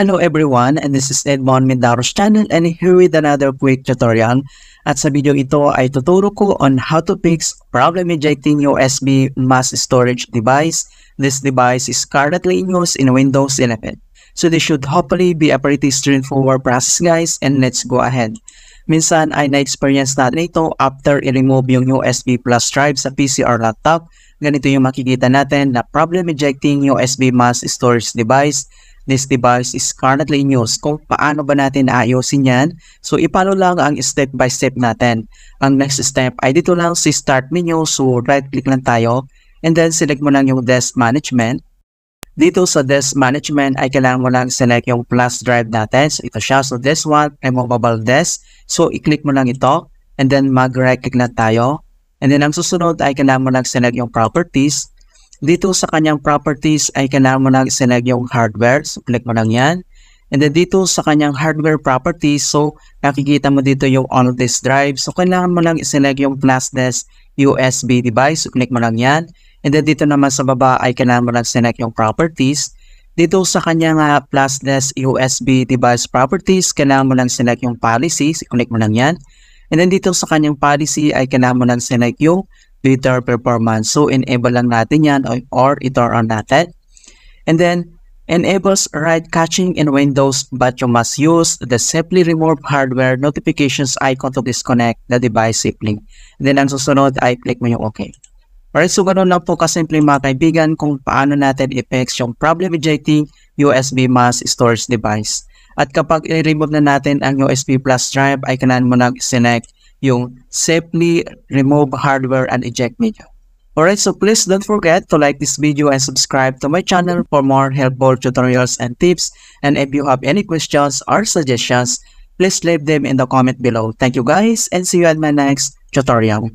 Hello everyone, and this is Edmond Mendaros channel and here with another quick tutorial. At sa video ito ay tuturo ko on how to fix problem ejecting USB mass storage device. This device is currently in use in Windows 11. So this should hopefully be a pretty straightforward process guys, and let's go ahead. Minsan ay na-experience natin ito after i-remove yung USB flash drive sa PC or laptop. Ganito yung makikita natin na problem ejecting USB mass storage device. This device is currently in use. Kung paano ba natin aayusin yan? So, ipalo lang ang step by step natin. Ang next step ay dito lang si start menu. So, right click lang tayo. And then, select mo lang yung disk management. Dito sa disk management ay kailangan mo lang select yung flash drive natin. So, ito siya. So, this one, removable disk. So, i-click mo lang ito. And then, mag-right click lang tayo. And then, ang susunod ay kailangan mo lang select yung properties. Dito sa kanyang properties ay kailangan mo lang select yung hardware. So, click mo lang yan. And then dito sa kanyang hardware properties, so nakikita mo dito yung on disk drive. So, kailangan mo lang select yung flash disk USB device. So, click mo lang yan. And then dito naman sa baba ay kailangan mo lang select yung properties. Dito sa kanyang flash disk USB device properties, kailangan mo lang select yung policy. So, click mo lang yan. And then dito sa kanyang policy ay kailangan mo lang select yung Twitter performance. So, enable lang natin yan or i-turn on natin. And then, enables write caching in Windows but you must use the simply remove hardware notifications icon to disconnect the device safely. And then, ang susunod ay click mo yung OK. Alright, so ganoon lang po kasimple mga kaibigan kung paano natin i-fix yung problem ejecting USB mass storage device. At kapag i-remove na natin ang USB flash drive ay kailangan mo lang select yung safely remove hardware and eject menu. Alright, so please don't forget to like this video and subscribe to my channel for more helpful tutorials and tips. And if you have any questions or suggestions, please leave them in the comment below. Thank you guys and see you at my next tutorial.